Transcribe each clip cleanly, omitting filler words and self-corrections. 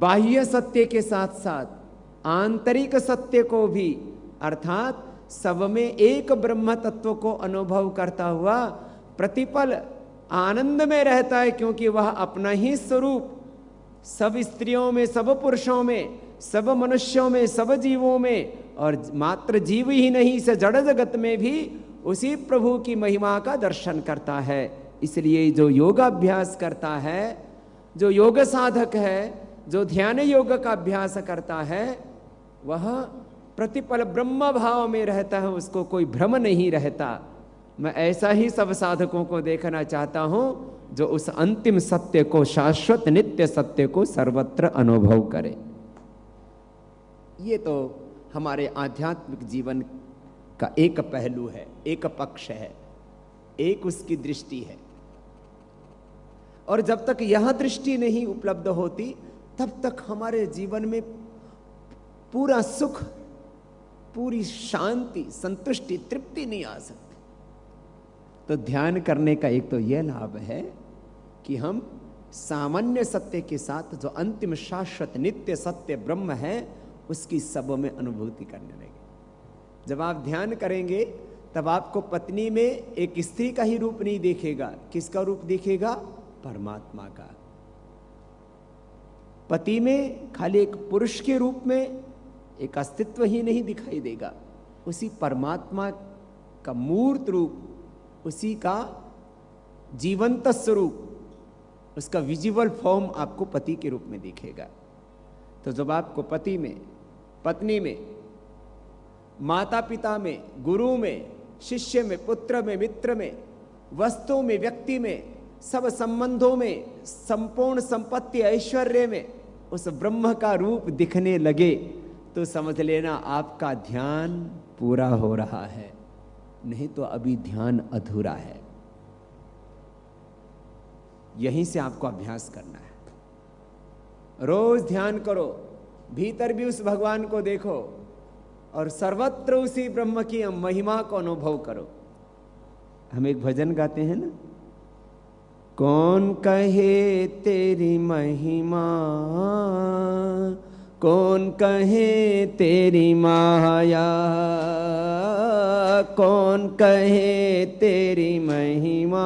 बाह्य सत्य के साथ साथ आंतरिक सत्य को भी, अर्थात सब में एक ब्रह्म तत्व को अनुभव करता हुआ प्रतिपल आनंद में रहता है, क्योंकि वह अपना ही स्वरूप सब स्त्रियों में, सब पुरुषों में, सब मनुष्यों में, सब जीवों में, और मात्र जीव ही नहीं, इस जड़ जगत में भी उसी प्रभु की महिमा का दर्शन करता है। इसलिए जो योगाभ्यास करता है, जो योग साधक है, जो ध्यान योग का अभ्यास करता है, वह प्रतिपल ब्रह्म भाव में रहता है, उसको कोई भ्रम नहीं रहता। मैं ऐसा ही सब साधकों को देखना चाहता हूं जो उस अंतिम सत्य को, शाश्वत नित्य सत्य को सर्वत्र अनुभव करे। ये तो हमारे आध्यात्मिक जीवन का एक पहलू है, एक पक्ष है, एक उसकी दृष्टि है। और जब तक यह दृष्टि नहीं उपलब्ध होती, तब तक हमारे जीवन में पूरा सुख, पूरी शांति, संतुष्टि, तृप्ति नहीं आ सकती। तो ध्यान करने का एक तो यह लाभ है कि हम सामान्य सत्य के साथ जो अंतिम शाश्वत नित्य सत्य ब्रह्म है, उसकी सब में अनुभूति करने लगे। जब आप ध्यान करेंगे तब आपको पत्नी में एक स्त्री का ही रूप नहीं दिखेगा। किसका रूप दिखेगा? परमात्मा का। पति में खाली एक पुरुष के रूप में एक अस्तित्व ही नहीं दिखाई देगा, उसी परमात्मा का मूर्त रूप, उसी का जीवंत स्वरूप, उसका विजिबल फॉर्म आपको पति के रूप में दिखेगा। तो जब आपको पति में, पत्नी में, माता पिता में, गुरु में, शिष्य में, पुत्र में, मित्र में, वस्तु में, व्यक्ति में, सब संबंधों में, संपूर्ण संपत्ति ऐश्वर्य में उस ब्रह्म का रूप दिखने लगे, तो समझ लेना आपका ध्यान पूरा हो रहा है, नहीं तो अभी ध्यान अधूरा है। यहीं से आपको अभ्यास करना है। रोज ध्यान करो, भीतर भी उस भगवान को देखो और सर्वत्र उसी ब्रह्म की महिमा को अनुभव करो। हम एक भजन गाते हैं ना, कौन कहे तेरी महिमा, कौन कहे तेरी माया, कौन कहे तेरी महिमा,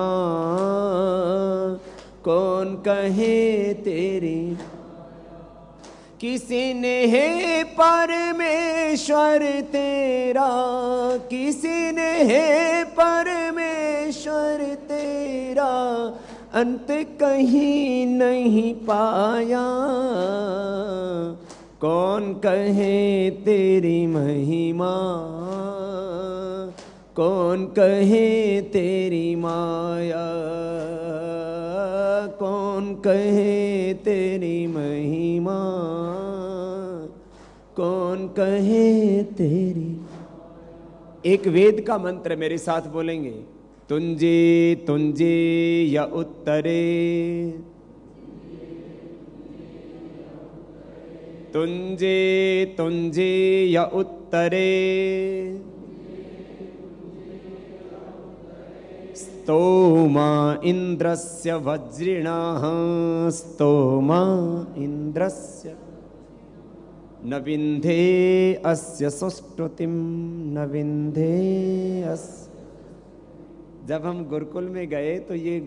कौन कहे तेरी। किसी ने है परमेश्वर तेरा, किसी ने है परमेश्वर तेरा, अंत कहीं नहीं पाया। कौन कहे तेरी महिमा, कौन कहे तेरी माया, कौन कहे तेरी महिमा, कौन कहे तेरी। एक वेद का मंत्र मेरे साथ बोलेंगे, तुंजे तुंजे या उत्तरे, तुंजे तुंजे या उत्तरे, स्तोमा इंद्रस्य वज्रिणः, स्तोमा इंद्रस्य न विंधे अस्य सुष्टुतिं, न विंधे अस्य। जब हम गुरुकुल में गए तो ये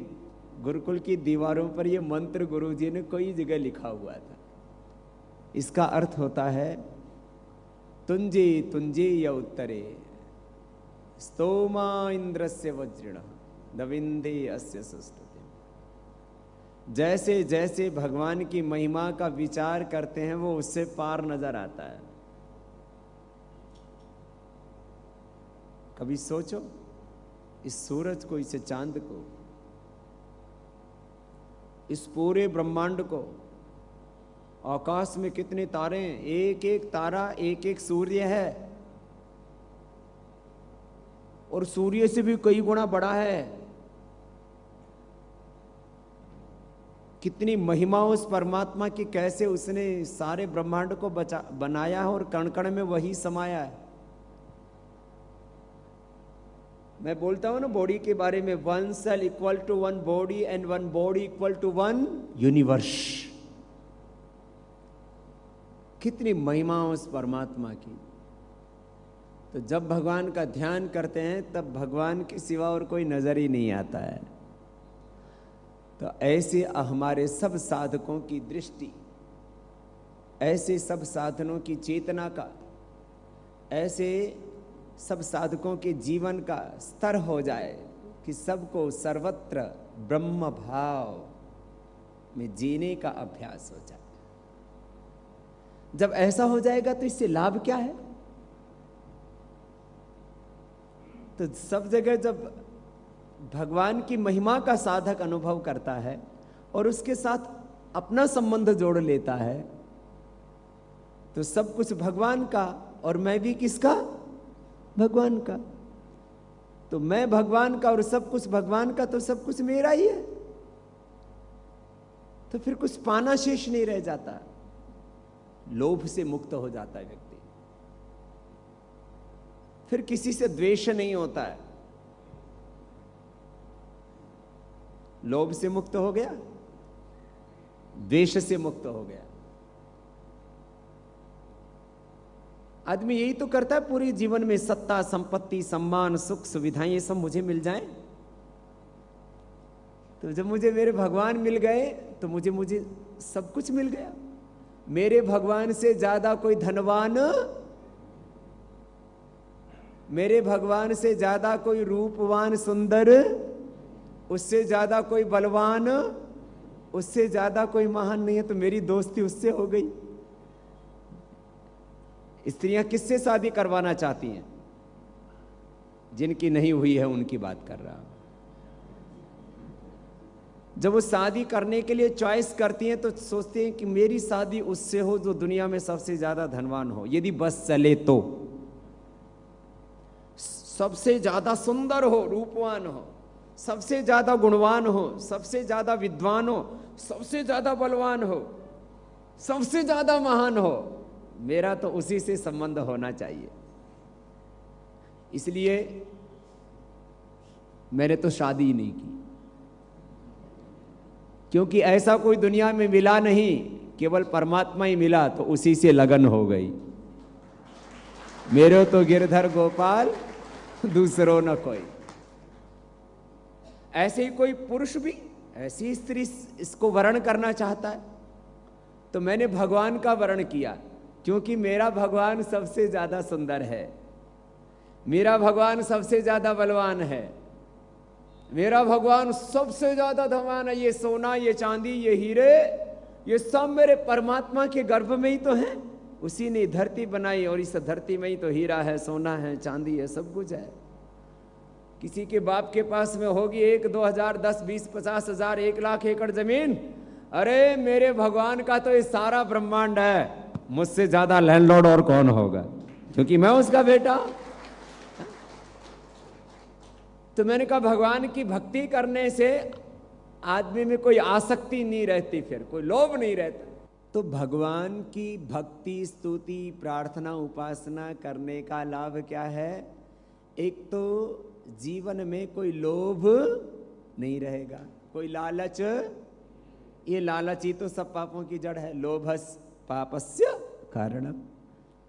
गुरुकुल की दीवारों पर ये मंत्र गुरुजी ने कोई जगह लिखा हुआ था। इसका अर्थ होता है तुंजे तुंजे या उत्तरे, स्तोमा इंद्रस्य वज्रिणः न विंधे अस्य सुष्टुतिम्। जैसे जैसे भगवान की महिमा का विचार करते हैं वो उससे पार नजर आता है। कभी सोचो, इस सूरज को, इस चांद को, इस पूरे ब्रह्मांड को, आकाश में कितने तारे हैं, एक एक तारा एक एक सूर्य है, और सूर्य से भी कई गुना बड़ा है। कितनी महिमा उस परमात्मा की, कैसे उसने सारे ब्रह्मांड को बनाया है और कण कण में वही समाया है। मैं बोलता हूं ना बॉडी के बारे में, 1 cell equal to 1 body and 1 body equal to 1 universe. कितनी महिमा उस परमात्मा की। तो जब भगवान का ध्यान करते हैं तब भगवान के सिवा और कोई नजर ही नहीं आता है। तो ऐसे हमारे सब साधकों की दृष्टि, ऐसे सब साधनों की चेतना का, ऐसे सब साधकों के जीवन का स्तर हो जाए कि सबको सर्वत्र ब्रह्म भाव में जीने का अभ्यास हो जाए। जब ऐसा हो जाएगा तो इससे लाभ क्या है? तो सब जगह जब भगवान की महिमा का साधक अनुभव करता है और उसके साथ अपना संबंध जोड़ लेता है तो सब कुछ भगवान का और मैं भी किसका? भगवान का। तो मैं भगवान का और सब कुछ भगवान का, तो सब कुछ मेरा ही है। तो फिर कुछ पाना शेष नहीं रह जाता। लोभ से मुक्त हो जाता है व्यक्ति, फिर किसी से द्वेष नहीं होता है। लोभ से मुक्त हो गया, द्वेष से मुक्त हो गया। आदमी यही तो करता है पूरे जीवन में, सत्ता, संपत्ति, सम्मान, सुख, सुविधाएं, ये सब मुझे मिल जाएं। तो जब मुझे मेरे भगवान मिल गए तो मुझे सब कुछ मिल गया। मेरे भगवान से ज्यादा कोई धनवान, मेरे भगवान से ज्यादा कोई रूपवान सुंदर, उससे ज्यादा कोई बलवान, उससे ज्यादा कोई महान नहीं है। तो मेरी दोस्ती उससे हो गई। स्त्रियां किससे शादी करवाना चाहती हैं? जिनकी नहीं हुई है उनकी बात कर रहा हूं। जब वो शादी करने के लिए चॉइस करती हैं तो सोचते हैं कि मेरी शादी उससे हो जो दुनिया में सबसे ज्यादा धनवान हो, यदि बस चले तो, सबसे ज्यादा सुंदर हो, रूपवान हो, सबसे ज्यादा गुणवान हो, सबसे ज्यादा विद्वान हो, सबसे ज्यादा बलवान हो, सबसे ज्यादा महान हो। मेरा तो उसी से संबंध होना चाहिए। इसलिए मैंने तो शादी ही नहीं की, क्योंकि ऐसा कोई दुनिया में मिला नहीं, केवल परमात्मा ही मिला, तो उसी से लगन हो गई। मेरे तो गिरधर गोपाल, दूसरों न कोई। ऐसे ही कोई पुरुष भी ऐसी स्त्री इसको वर्ण करना चाहता है, तो मैंने भगवान का वर्ण किया, क्योंकि मेरा भगवान सबसे ज्यादा सुंदर है, मेरा भगवान सबसे ज्यादा बलवान है, मेरा भगवान सबसे ज्यादा धनवान है। ये सोना, ये चांदी, ये हीरे, ये सब मेरे परमात्मा के गर्भ में ही तो है। उसी ने धरती बनाई और इस धरती में ही तो हीरा है, सोना है, चांदी है, सब कुछ है। किसी के बाप के पास में होगी 1, 2 हजार, 10, 20, 50 हजार, 1 लाख एकड़ जमीन। अरे मेरे भगवान का तो ये सारा ब्रह्मांड है, मुझसे ज्यादा लैंडलॉर्ड और कौन होगा, क्योंकि मैं उसका बेटा। तो मैंने कहा भगवान की भक्ति करने से आदमी में कोई आसक्ति नहीं रहती, फिर कोई लोभ नहीं रहता। तो भगवान की भक्ति, स्तुति, प्रार्थना, उपासना करने का लाभ क्या है? एक तो जीवन में कोई लोभ नहीं रहेगा, कोई लालच। ये लालच ही तो सब पापों की जड़ है। लोभस पापस्य कारणम।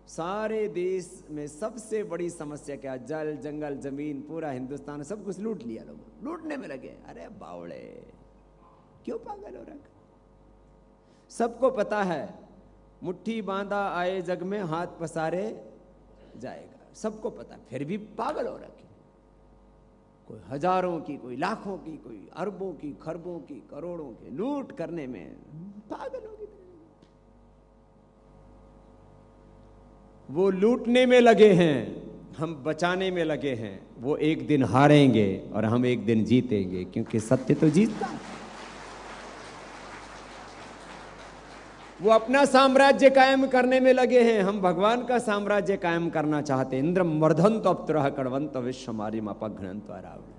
सारे देश में सबसे बड़ी समस्या क्या? जल, जंगल, जमीन, पूरा हिंदुस्तान, सब कुछ लूट लिया। लोग लूटने में लगे। अरे बावड़े, क्यों पागल हो रखा? सबको पता है मुट्ठी बांधा आए जग में, हाथ पसारे जाएगा, सबको पता, फिर भी पागल हो रखे। कोई हजारों की, कोई लाखों की, कोई अरबों की, खरबों की, करोड़ों की लूट करने में पागल हो गए। वो लूटने में लगे हैं, हम बचाने में लगे हैं। वो एक दिन हारेंगे और हम एक दिन जीतेंगे, क्योंकि सत्य तो जीतता है। वो अपना साम्राज्य कायम करने में लगे हैं, हम भगवान का साम्राज्य कायम करना चाहते हैं। इंद्रम वर्धंत अप्तरः कण्वंत विश्वमारिम अपघ्नन्त रावण।